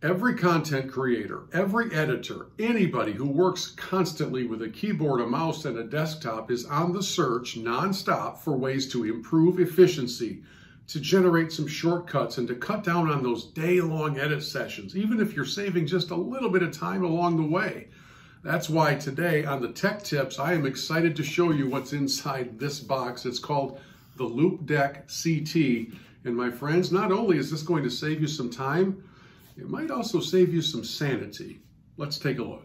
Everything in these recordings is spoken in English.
Every content creator, every editor, anybody who works constantly with a keyboard, a mouse, and a desktop is on the search nonstop for ways to improve efficiency, to generate some shortcuts, and to cut down on those day-long edit sessions, even if you're saving just a little bit of time along the way. That's why today on the Tech Tips, I am excited to show you what's inside this box. It's called the Loupedeck CT. And my friends, not only is this going to save you some time, it might also save you some sanity. Let's take a look.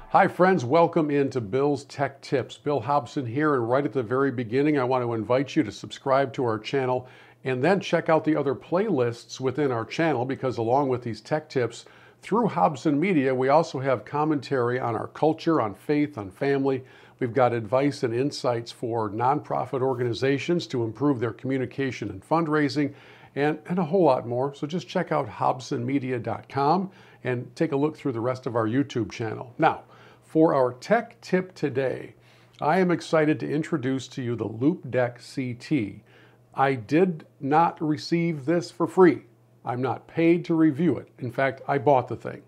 Hi friends, welcome into Bill's Tech Tips. Bill Hobson here, and right at the very beginning I want to invite you to subscribe to our channel and then check out the other playlists within our channel, because along with these tech tips through Hobson Media, we also have commentary on our culture, on faith, on family. We've got advice and insights for nonprofit organizations to improve their communication and fundraising, and a whole lot more. So just check out hobsonmedia.com and take a look through the rest of our YouTube channel. Now, for our tech tip today, I am excited to introduce to you the Loupedeck CT. I did not receive this for free. I'm not paid to review it. In fact, I bought the thing.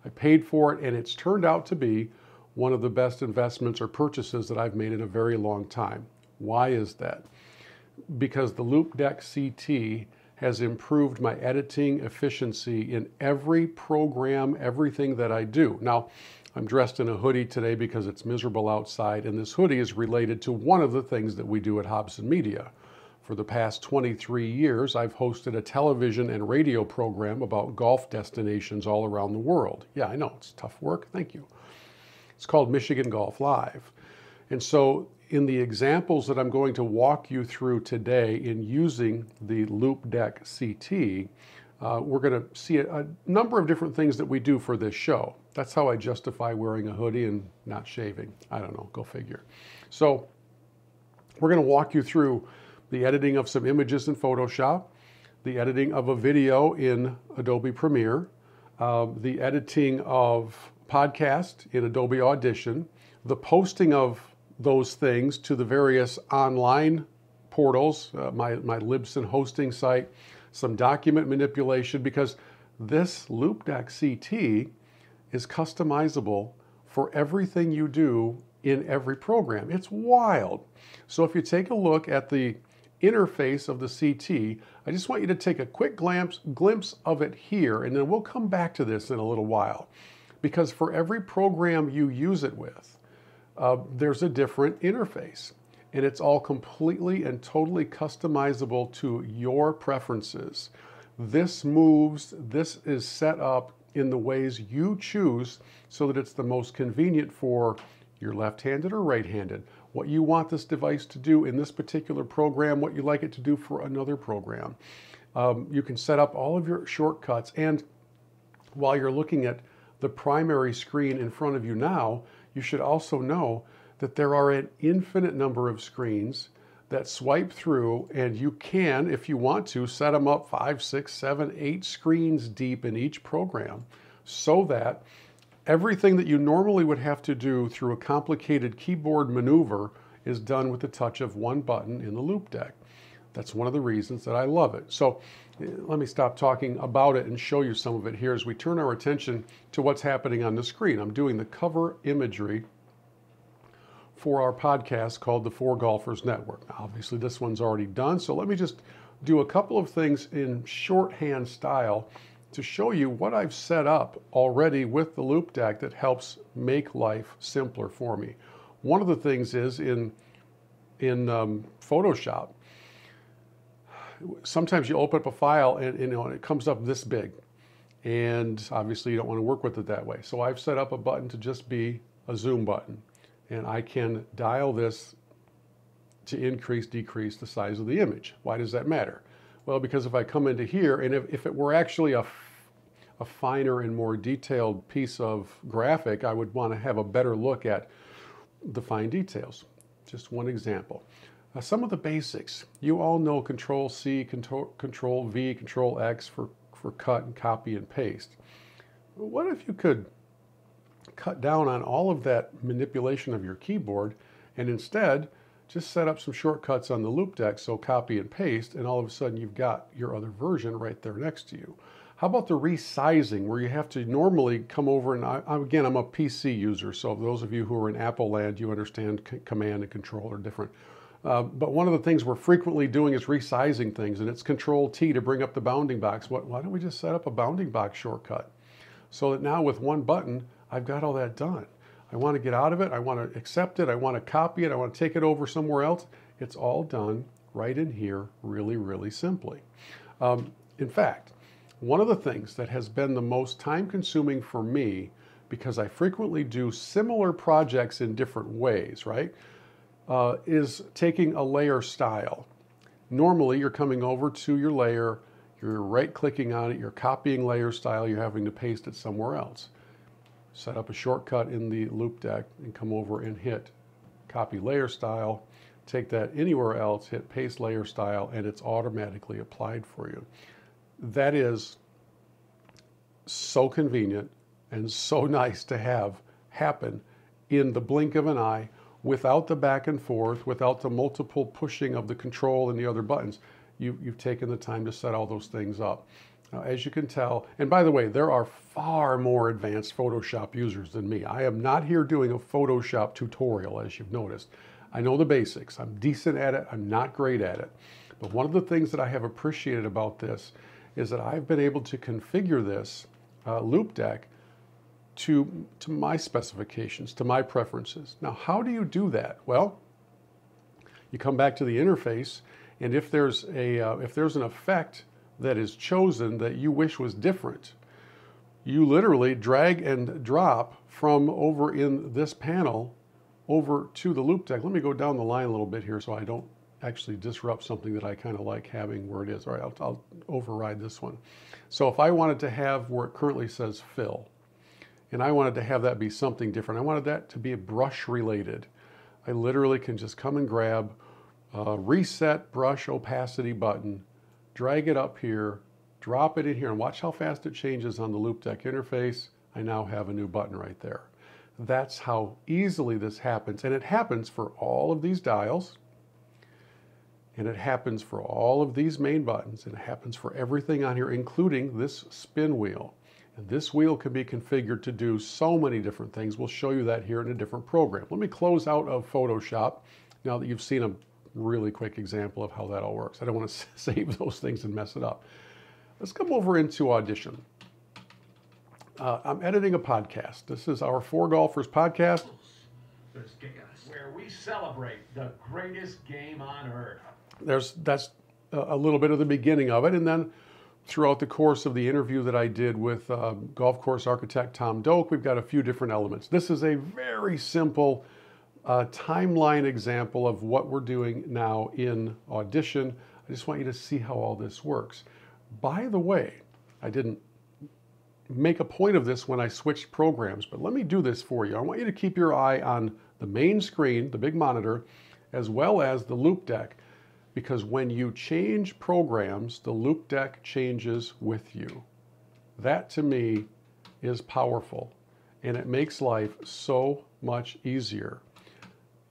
I paid for it, and it's turned out to be one of the best investments or purchases that I've made in a very long time. Why is that? Because the Loupedeck CT has improved my editing efficiency in every program, everything that I do. Now, I'm dressed in a hoodie today because it's miserable outside, and this hoodie is related to one of the things that we do at Hobson Media. For the past 23 years, I've hosted a television and radio program about golf destinations all around the world. Yeah, I know, it's tough work, thank you. It's called Michigan Golf Live. And so in the examples that I'm going to walk you through today in using the Loupedeck CT, we're going to see a number of different things that we do for this show. That's how I justify wearing a hoodie and not shaving. I don't know, go figure. So we're going to walk you through the editing of some images in Photoshop, the editing of a video in Adobe Premiere, the editing of podcast in Adobe Audition, the posting of those things to the various online portals, my Libsyn hosting site, some document manipulation, because this Loupedeck CT is customizable for everything you do in every program. It's wild. So if you take a look at the interface of the CT, I just want you to take a quick glimpse of it here, and then we'll come back to this in a little while. Because for every program you use it with, there's a different interface, and it's all completely and totally customizable to your preferences. This is set up in the ways you choose so that it's the most convenient for your left-handed or right-handed, what you want this device to do in this particular program, what you like it to do for another program. You can set up all of your shortcuts, and while you're looking at the primary screen in front of you now, you should also know that there are an infinite number of screens that swipe through, and you can, if you want to, set them up 5, 6, 7, 8 screens deep in each program, so that everything that you normally would have to do through a complicated keyboard maneuver is done with the touch of one button in the Loupedeck. That's one of the reasons that I love it. So let me stop talking about it and show you some of it here as we turn our attention to what's happening on the screen. I'm doing the cover imagery for our podcast called the Four Golfers Network. Now, obviously this one's already done, so let me just do a couple of things in shorthand style to show you what I've set up already with the Loupedeck that helps make life simpler for me. One of the things is in Photoshop, sometimes you open up a file and it comes up this big, and obviously you don't want to work with it that way. So I've set up a button to just be a zoom button, and I can dial this to increase, decrease the size of the image. Why does that matter? Well, because if I come into here, and if it were actually a finer and more detailed piece of graphic, I would want to have a better look at the fine details. Just one example. Some of the basics. You all know Control-C, Control-V, Control-X for cut and copy and paste. What if you could cut down on all of that manipulation of your keyboard and instead just set up some shortcuts on the Loupedeck, so copy and paste, and all of a sudden you've got your other version right there next to you. How about the resizing, where you have to normally come over, and again, I'm a PC user, so those of you who are in Apple land, you understand command and control are different. But one of the things we're frequently doing is resizing things, and it's Control-T to bring up the bounding box. Why don't we just set up a bounding box shortcut? So that now with one button, I've got all that done. I want to get out of it, I want to accept it, I want to copy it, I want to take it over somewhere else. It's all done right in here, really, really simply. In fact, one of the things that has been the most time-consuming for me, because I frequently do similar projects in different ways, right, is taking a layer style. Normally, you're coming over to your layer, you're right-clicking on it, you're copying layer style, you're having to paste it somewhere else. Set up a shortcut in the Loupedeck and come over and hit copy layer style, take that anywhere else, hit paste layer style, and it's automatically applied for you. That is so convenient and so nice to have happen in the blink of an eye, without the back and forth, without the multiple pushing of the control and the other buttons. You've taken the time to set all those things up. As you can tell, and by the way, there are far more advanced Photoshop users than me. I am not here doing a Photoshop tutorial, as you've noticed. I know the basics. I'm decent at it. I'm not great at it. But one of the things that I have appreciated about this is that I've been able to configure this Loupedeck to my specifications, to my preferences. Now, how do you do that? Well, you come back to the interface, and if there's an effect that is chosen that you wish was different, you literally drag and drop from over in this panel over to the Loupedeck. Let me go down the line a little bit here so I don't actually disrupt something that I kind of like having where it is. All right, I'll override this one. So if I wanted to have where it currently says fill, and I wanted to have that be something different, I wanted that to be brush related, I literally can just come and grab reset brush opacity button, drag it up here, drop it in here, and watch how fast it changes on the Loupedeck interface. I now have a new button right there. That's how easily this happens, and it happens for all of these dials, and it happens for all of these main buttons, and it happens for everything on here, including this spin wheel. And this wheel can be configured to do so many different things. We'll show you that here in a different program. Let me close out of Photoshop now that you've seen a really quick example of how that all works. I don't want to save those things and mess it up. Let's come over into Audition. I'm editing a podcast. This is our Four Golfers podcast, where we celebrate the greatest game on earth. That's a little bit of the beginning of it, and then throughout the course of the interview that I did with golf course architect Tom Doak, we've got a few different elements. This is a very simple timeline example of what we're doing now in Audition. I just want you to see how all this works. By the way, I didn't make a point of this when I switched programs, but let me do this for you. I want you to keep your eye on the main screen, the big monitor, as well as the Loupedeck, because when you change programs, the Loupedeck changes with you. That to me is powerful, and it makes life so much easier.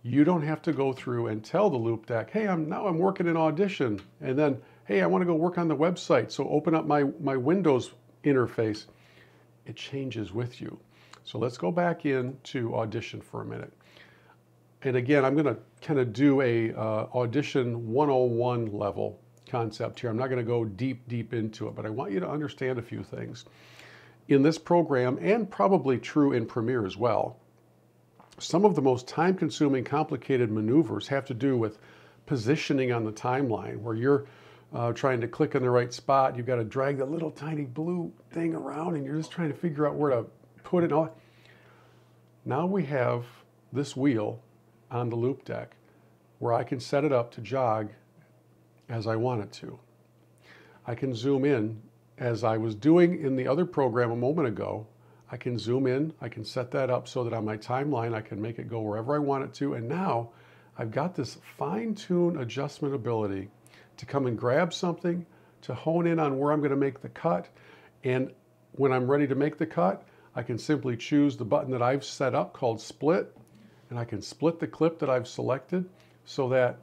You don't have to go through and tell the Loupedeck, hey, now I'm working in Audition, and then, hey, I want to go work on the website, so open up my Windows interface. It changes with you. So let's go back into Audition for a minute. And again, I'm going to kind of do a Audition 101 level concept here. I'm not going to go deep into it, but I want you to understand a few things. In this program, and probably true in Premiere as well, some of the most time-consuming, complicated maneuvers have to do with positioning on the timeline, where you're trying to click in the right spot. You've got to drag the little tiny blue thing around, and you're just trying to figure out where to put it on. Now we have this wheel on the Loupedeck where I can set it up to jog as I want it to. I can zoom in as I was doing in the other program a moment ago. I can zoom in, I can set that up so that on my timeline I can make it go wherever I want it to, and now I've got this fine-tune adjustment ability to come and grab something, to hone in on where I'm going to make the cut, and when I'm ready to make the cut, I can simply choose the button that I've set up called split, and I can split the clip that I've selected, so that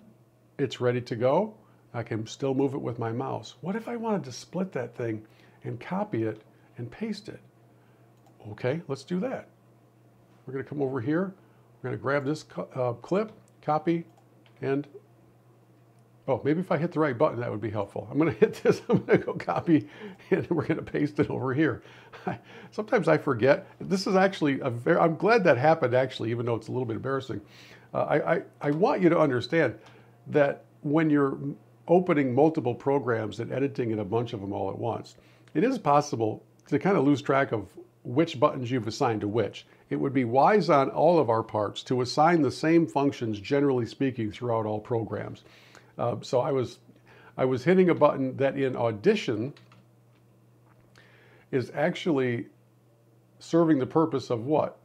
it's ready to go. I can still move it with my mouse. What if I wanted to split that thing and copy it and paste it? Okay, let's do that. We're going to come over here. We're going to grab this clip, copy, and oh, maybe if I hit the right button, that would be helpful. I'm going to hit this. I'm going to go copy, and we're going to paste it over here. Sometimes I forget. This is actually I'm glad that happened, actually, even though it's a little bit embarrassing. I want you to understand that when you're opening multiple programs and editing in a bunch of them all at once, it is possible to kind of lose track of which buttons you've assigned to which. It would be wise on all of our parts to assign the same functions, generally speaking, throughout all programs. So I was hitting a button that in Audition is actually serving the purpose of what?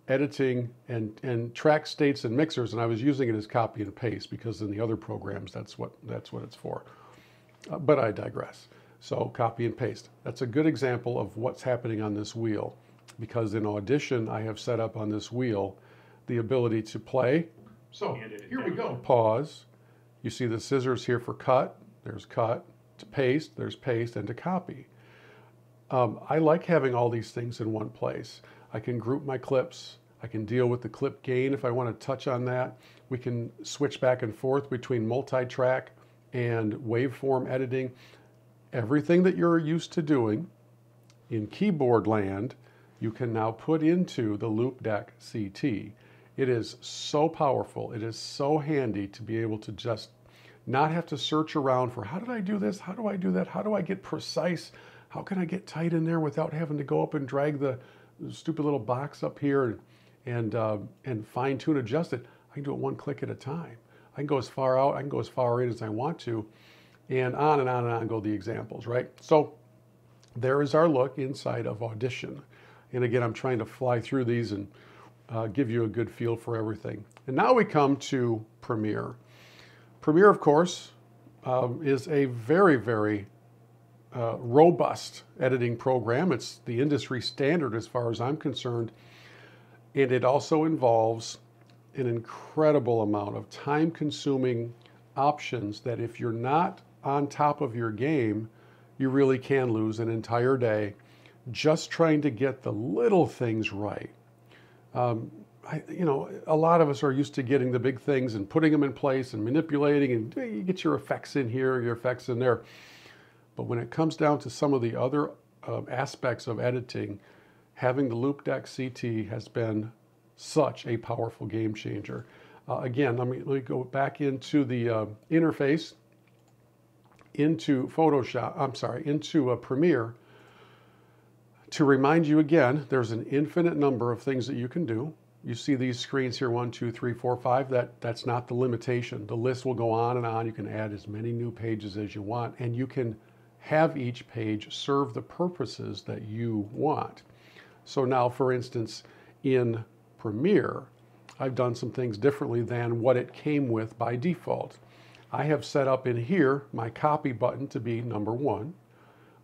Editing and track states and mixers, and I was using it as copy and paste because in the other programs that's what it's for. But I digress. So copy and paste. That's a good example of what's happening on this wheel, because in Audition I have set up on this wheel the ability to play. So here we go. Pause. You see the scissors here for cut. There's cut. To paste, there's paste, and to copy. I like having all these things in one place. I can group my clips. I can deal with the clip gain if I want to touch on that. We can switch back and forth between multi-track and waveform editing. Everything that you're used to doing in keyboard land, you can now put into the Loupedeck CT. It is so powerful. It is so handy to be able to just not have to search around for how did I do this? How do I do that? How do I get precise? How can I get tight in there without having to go up and drag the stupid little box up here and fine tune adjust it? I can do it one click at a time. I can go as far out, I can go as far in as I want to, and on and on and on go the examples, right? So there is our look inside of Audition. And again, I'm trying to fly through these and give you a good feel for everything. And now we come to Premiere. Premiere, of course, is a very, very robust editing program. It's the industry standard as far as I'm concerned. And it also involves an incredible amount of time-consuming options that if you're not on top of your game, you really can lose an entire day just trying to get the little things right. A lot of us are used to getting the big things and putting them in place and manipulating, and you get your effects in here, your effects in there. But when it comes down to some of the other aspects of editing, having the Loupedeck CT has been such a powerful game changer. Again, let me go back into the interface, into Premiere. To remind you again, there's an infinite number of things that you can do. You see these screens here, 1, 2, 3, 4, 5. That's not the limitation. The list will go on and on. You can add as many new pages as you want, and you can have each page serve the purposes that you want. So now, for instance, in Premiere, I've done some things differently than what it came with by default. I have set up in here my copy button to be number 1,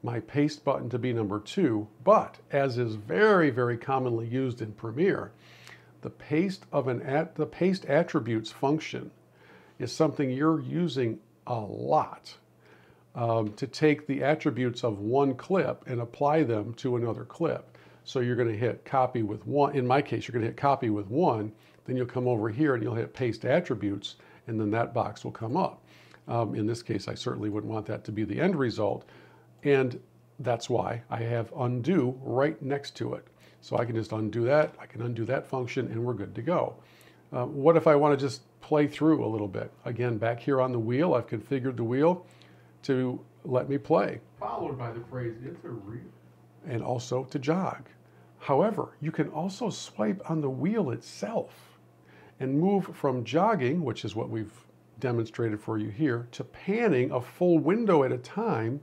my paste button to be number 2, but as is very, very commonly used in Premiere, the paste attributes function is something you're using a lot to take the attributes of one clip and apply them to another clip. So you're going to hit copy with 1. In my case, you're going to hit copy with 1, then you'll come over here and you'll hit paste attributes, and then that box will come up. In this case, I certainly wouldn't want that to be the end result. And that's why I have undo right next to it. So I can just undo that, I can undo that function, and we're good to go. What if I want to just play through a little bit? Again, back here on the wheel, I've configured the wheel to let me play. Followed by the phrase, it's a reel. And also to jog. However, you can also swipe on the wheel itself and move from jogging, which is what we've demonstrated for you here, to panning a full window at a time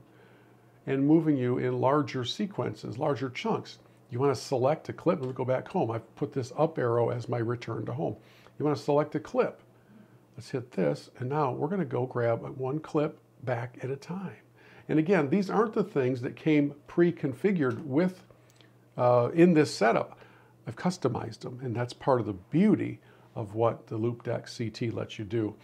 and moving you in larger sequences, larger chunks. You want to select a clip. Let me go back home. I've put this up arrow as my return to home. You want to select a clip. Let's hit this, and now we're going to go grab one clip back at a time. And again, these aren't the things that came pre-configured with in this setup. I've customized them, and that's part of the beauty of what the Loupedeck CT lets you do.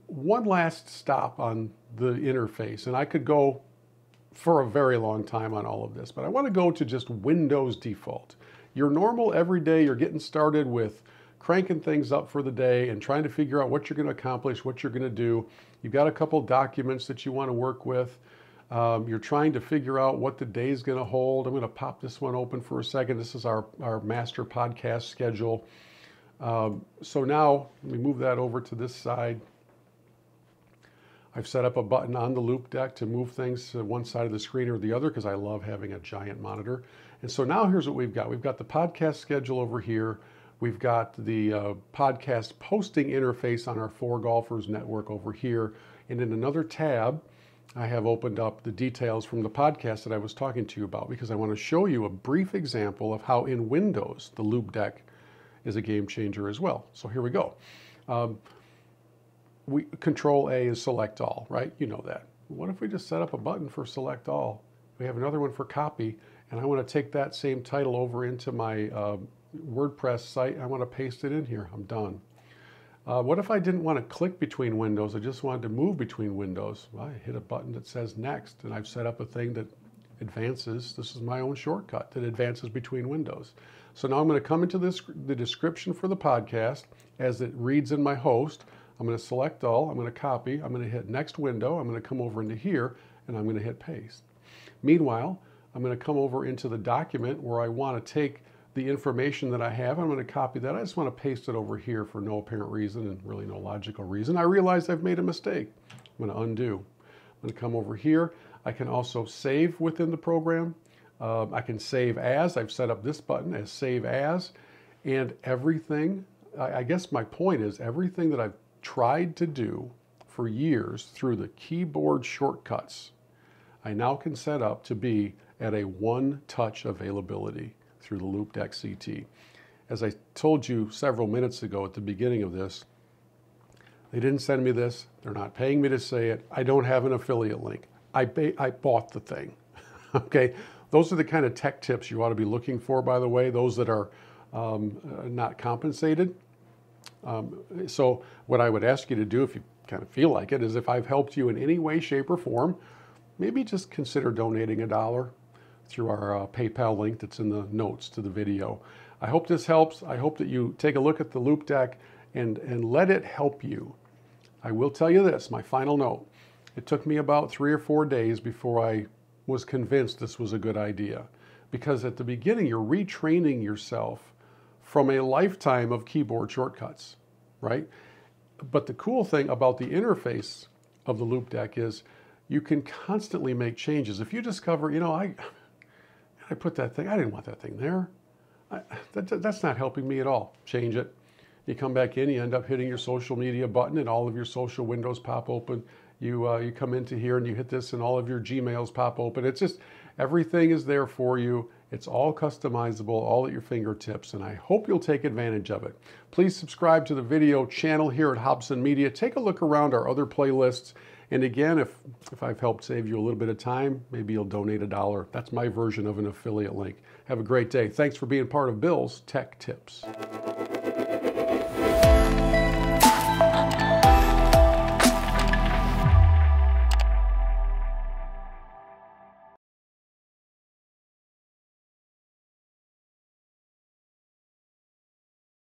One last stop on the interface, and I could go for a very long time on all of this, but I want to go to just Windows default. Your normal everyday, you're getting started with cranking things up for the day and trying to figure out what you're going to accomplish, what you're going to do. You've got a couple documents that you want to work with. You're trying to figure out what the day is going to hold. I'm going to pop this one open for a second. This is our master podcast schedule. So now, let me move that over to this side. I've set up a button on the Loupedeck to move things to one side of the screen or the other because I love having a giant monitor. And so now here's what we've got. We've got the podcast schedule over here. We've got the podcast posting interface on our 4Golfers network over here. And in another tab, I have opened up the details from the podcast that I was talking to you about because I want to show you a brief example of how in Windows, the Loupedeck is a game changer as well. So here we go. Control A is select all, right? You know that. What if we just set up a button for select all? We have another one for copy, and I want to take that same title over into my WordPress site. I want to paste it in here. I'm done. What if I didn't want to click between windows? I just wanted to move between windows. Well, I hit a button that says next, and I've set up a thing that advances. This is my own shortcut that advances between windows. So now I'm going to come into the description for the podcast as it reads in my host. I'm going to select all. I'm going to copy. I'm going to hit next window. I'm going to come over into here, and I'm going to hit paste. Meanwhile, I'm going to come over into the document where I want to take the information that I have. I'm going to copy that. I just want to paste it over here for no apparent reason and really no logical reason. I realize I've made a mistake. I'm going to undo. I'm going to come over here. I can also save within the program. I can save as. I've set up this button as save as. And everything, I guess my point is everything that I've tried to do for years through the keyboard shortcuts, I now can set up to be at a one-touch availability through the Loupedeck CT. As I told you several minutes ago at the beginning of this, they didn't send me this. They're not paying me to say it. I don't have an affiliate link. I bought the thing. Okay, those are the kind of tech tips you ought to be looking for, by the way, those that are not compensated. So what I would ask you to do, if you kind of feel like it, is if I've helped you in any way, shape, or form, maybe just consider donating $1 through our PayPal link that's in the notes to the video. I hope this helps. I hope that you take a look at the Loupedeck and let it help you. I will tell you this, my final note. It took me about 3 or 4 days before I was convinced this was a good idea. Because at the beginning, you're retraining yourself from a lifetime of keyboard shortcuts, right? But the cool thing about the interface of the Loupedeck is you can constantly make changes. If you discover, you know, I put that thing, I didn't want that thing there. That's not helping me at all. Change it. You come back in, you end up hitting your social media button and all of your social windows pop open. You come into here and you hit this and all of your Gmails pop open. It's just, everything is there for you. It's all customizable, all at your fingertips, and I hope you'll take advantage of it. Please subscribe to the video channel here at Hobson Media. Take a look around our other playlists. And again, if I've helped save you a little bit of time, maybe you'll donate $1. That's my version of an affiliate link. Have a great day. Thanks for being part of Bill's Tech Tips.